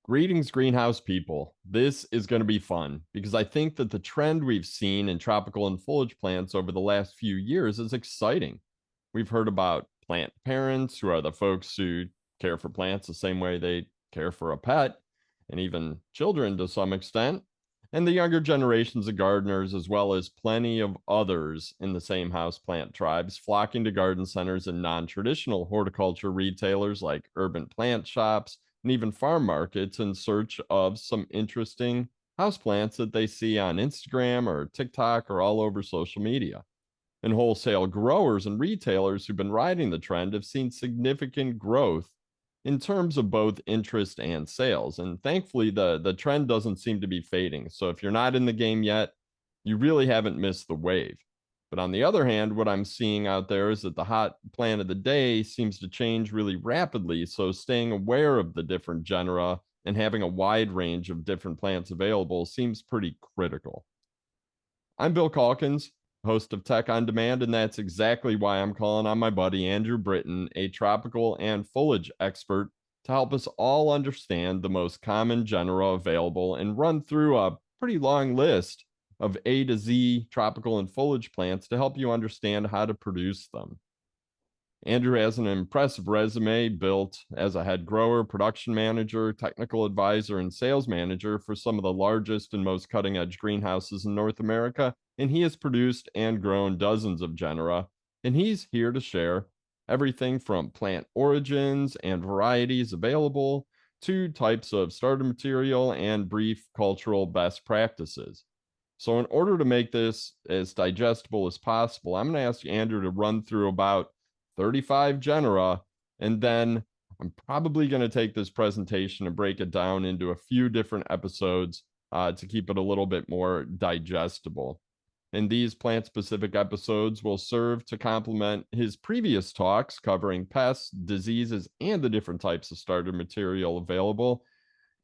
Greetings, greenhouse people. This is going to be fun because I think that the trend we've seen in tropical and foliage plants over the last few years is exciting. We've heard about plant parents, who are the folks who care for plants the same way they care for a pet, and even children to some extent, and the younger generations of gardeners, as well as plenty of others in the same houseplant tribes, flocking to garden centers and non traditional horticulture retailers like urban plant shops and even farm markets in search of some interesting houseplants that they see on Instagram or TikTok or all over social media. And wholesale growers and retailers who've been riding the trend have seen significant growth in terms of both interest and sales. And thankfully, the trend doesn't seem to be fading. So if you're not in the game yet, you really haven't missed the wave. But on the other hand, what I'm seeing out there is that the hot plant of the day seems to change really rapidly. So staying aware of the different genera and having a wide range of different plants available seems pretty critical. I'm Bill Calkins, host of Tech on Demand, and that's exactly why I'm calling on my buddy Andrew Britten, a tropical and foliage expert, to help us all understand the most common genera available and run through a pretty long list of A to Z tropical and foliage plants to help you understand how to produce them. Andrew has an impressive resume built as a head grower, production manager, technical advisor, and sales manager for some of the largest and most cutting edge greenhouses in North America. And he has produced and grown dozens of genera. And he's here to share everything from plant origins and varieties available to types of starter material and brief cultural best practices. So, in order to make this as digestible as possible, I'm going to ask Andrew to run through about 35 genera, and then I'm probably going to take this presentation and break it down into a few different episodes to keep it a little bit more digestible. And these plant-specific episodes will serve to complement his previous talks covering pests, diseases, and the different types of starter material available,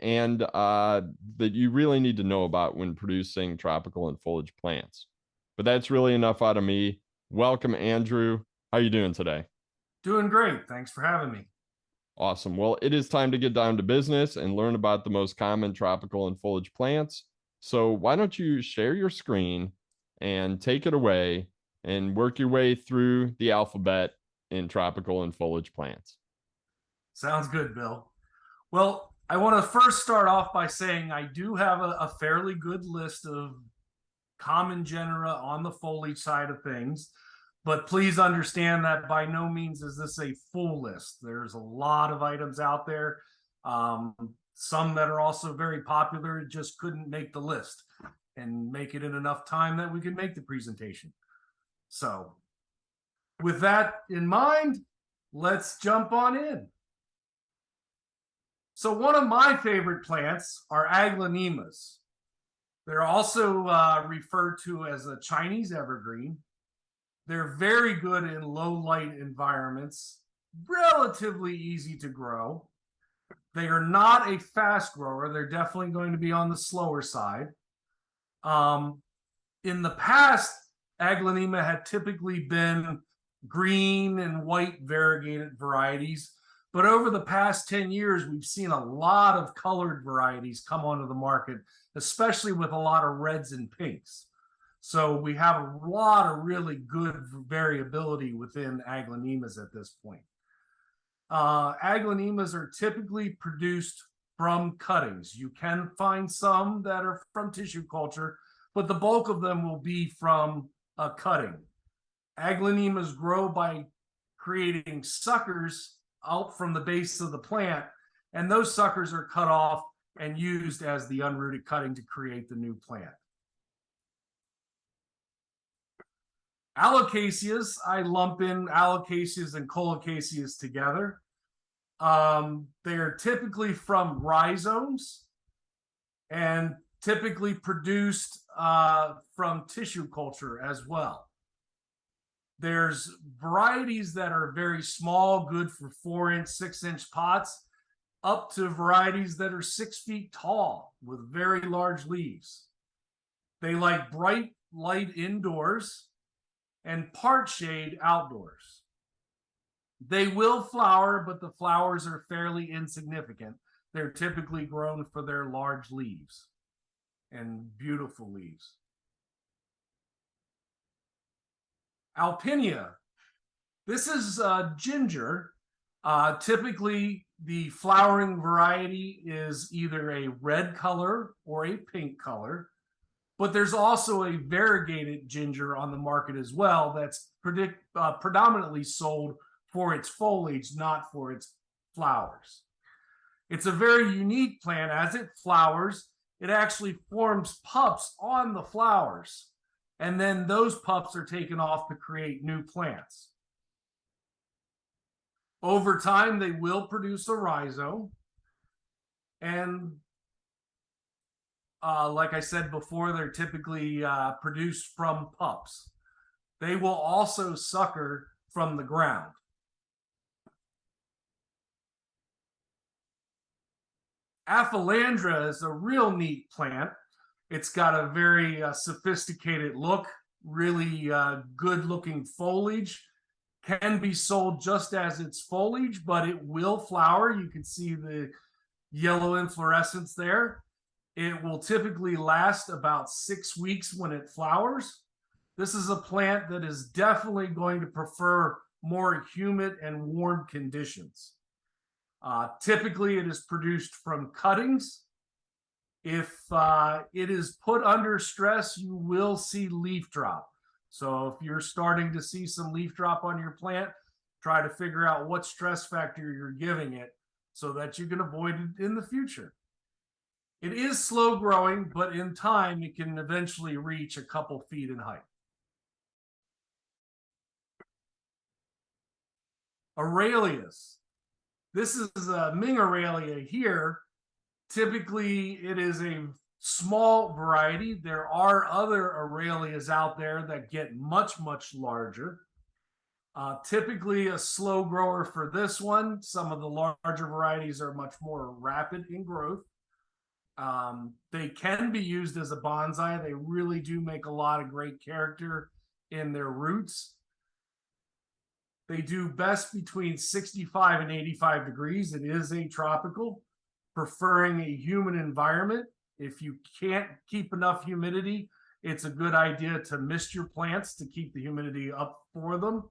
and that you really need to know about when producing tropical and foliage plants. But that's really enough out of me. Welcome, Andrew. How are you doing today? Doing great. Thanks for having me. Awesome. Well, it is time to get down to business and learn about the most common tropical and foliage plants. So why don't you share your screen and take it away and work your way through the alphabet in tropical and foliage plants. Sounds good, Bill. Well, I want to first start off by saying I do have a fairly good list of common genera on the foliage side of things, but please understand that by no means is this a full list. There's a lot of items out there. Some that are also very popular just couldn't make the list and make it in enough time that we could make the presentation. So with that in mind, let's jump on in. So one of my favorite plants are Aglaonemas. They're also referred to as a Chinese evergreen. They're very good in low light environments, relatively easy to grow. They are not a fast grower. They're definitely going to be on the slower side. In the past, Aglaonema had typically been green and white variegated varieties, but over the past 10 years, we've seen a lot of colored varieties come onto the market, especially with a lot of reds and pinks. So we have a lot of really good variability within Aglaonemas at this point. Aglaonemas are typically produced from cuttings. You can find some that are from tissue culture, but the bulk of them will be from a cutting. Aglaonemas grow by creating suckers out from the base of the plant, and those suckers are cut off and used as the unrooted cutting to create the new plant. Alocasias, I lump in alocasias and colocasias together. They are typically from rhizomes and typically produced from tissue culture as well. There's varieties that are very small, good for 4-inch, 6-inch pots, up to varieties that are 6 feet tall with very large leaves. They like bright light indoors and part shade outdoors. They will flower, but the flowers are fairly insignificant. They're typically grown for their large leaves and beautiful leaves. Alpinia. This is ginger. Typically, the flowering variety is either a red color or a pink color, but there's also a variegated ginger on the market as well that's predominantly sold for its foliage, not for its flowers. It's a very unique plant. As it flowers, it actually forms pups on the flowers, and then those pups are taken off to create new plants. Over time, they will produce a rhizome, and like I said before, they're typically produced from pups. They will also sucker from the ground. Aphelandra is a real neat plant. It's got a very sophisticated look, really good looking foliage. Can be sold just as its foliage, but it will flower. You can see the yellow inflorescence there. It will typically last about 6 weeks when it flowers. This is a plant that is definitely going to prefer more humid and warm conditions. Typically, it is produced from cuttings. If it is put under stress, you will see leaf drop. So if you're starting to see some leaf drop on your plant, try to figure out what stress factor you're giving it so that you can avoid it in the future. It is slow growing, but in time, it can eventually reach a couple feet in height. Aralias. This is a Ming Aralia here. Typically, it is a small variety. There are other Aralias out there that get much, much larger. Typically a slow grower for this one. Some of the larger varieties are much more rapid in growth. They can be used as a bonsai. They really do make a lot of great character in their roots. They do best between 65 and 85 degrees. It is a tropical, preferring a humid environment. If you can't keep enough humidity, it's a good idea to mist your plants to keep the humidity up for them.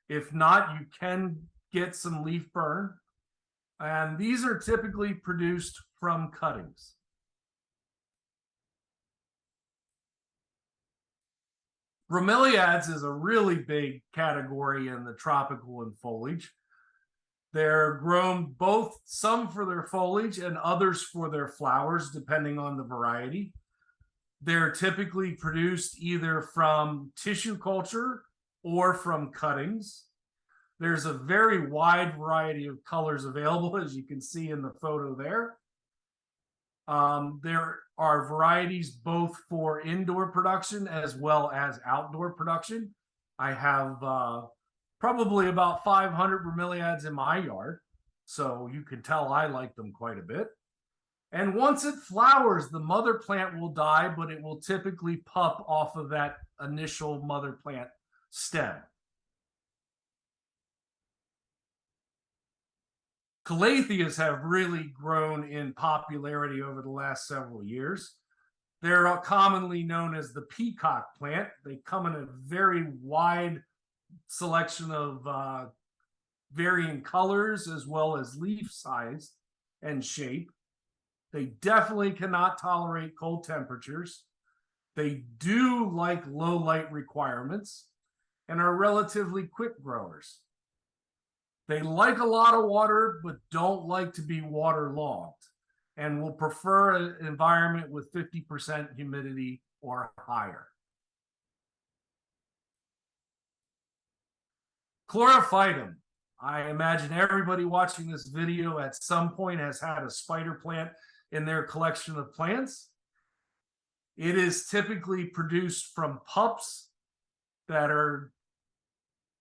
If not, you can get some leaf burn. And these are typically produced from cuttings. Bromeliads is a really big category in the tropical and foliage. They're grown both, some for their foliage and others for their flowers, depending on the variety. They're typically produced either from tissue culture or from cuttings. There's a very wide variety of colors available, as you can see in the photo there. There are varieties both for indoor production as well as outdoor production. I have probably about 500 bromeliads in my yard, so you can tell I like them quite a bit. And once it flowers, the mother plant will die, but it will typically pup off of that initial mother plant stem. Calatheas have really grown in popularity over the last several years. They're commonly known as the peacock plant. They come in a very wide selection of varying colors as well as leaf size and shape. They definitely cannot tolerate cold temperatures. They do like low light requirements and are relatively quick growers. They like a lot of water, but don't like to be waterlogged and will prefer an environment with 50% humidity or higher. Chlorophytum. I imagine everybody watching this video at some point has had a spider plant in their collection of plants. It is typically produced from pups that are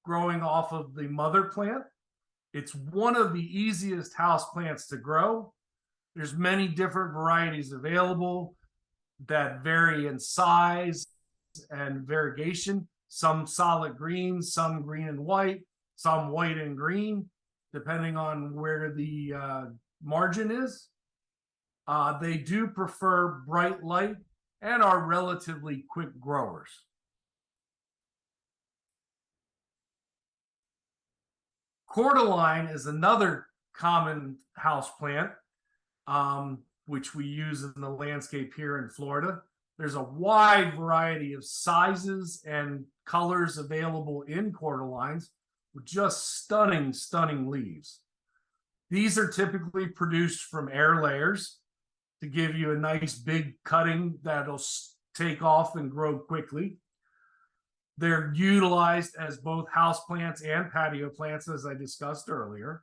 growing off of the mother plant. It's one of the easiest house plants to grow. There's many different varieties available that vary in size and variegation. Some solid green, some green and white, some white and green, depending on where the margin is. They do prefer bright light and are relatively quick growers. Cordyline is another common houseplant, which we use in the landscape here in Florida. There's a wide variety of sizes and colors available in Cordylines with just stunning, stunning leaves. These are typically produced from air layers to give you a nice big cutting that'll take off and grow quickly. They're utilized as both houseplants and patio plants, as I discussed earlier.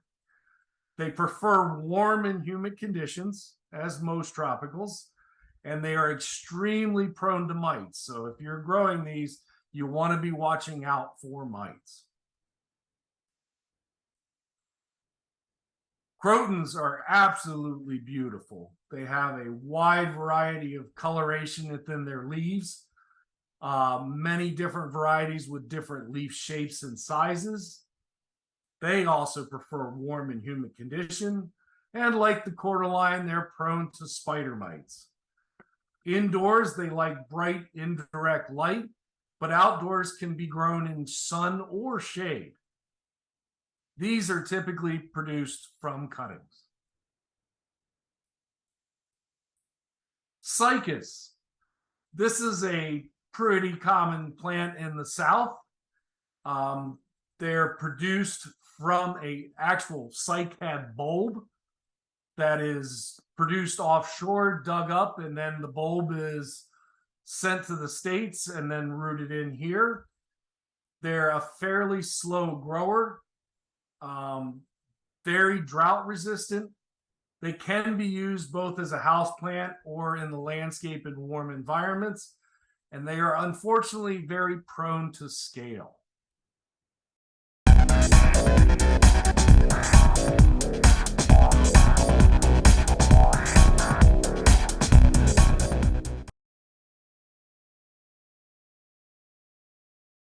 They prefer warm and humid conditions, as most tropicals, and they are extremely prone to mites. So if you're growing these, you want to be watching out for mites. Crotons are absolutely beautiful. They have a wide variety of coloration within their leaves, many different varieties with different leaf shapes and sizes. They also prefer warm and humid condition, and like the Cordyline, they're prone to spider mites. Indoors, they like bright indirect light, but outdoors can be grown in sun or shade. These are typically produced from cuttings. Cycas. This is a pretty common plant in the South. They're produced from an actual cycad bulb that is produced offshore, dug up, and then the bulb is sent to the States and then rooted in here. They're a fairly slow grower, very drought resistant. They can be used both as a house plant or in the landscape in warm environments, and they are unfortunately very prone to scale.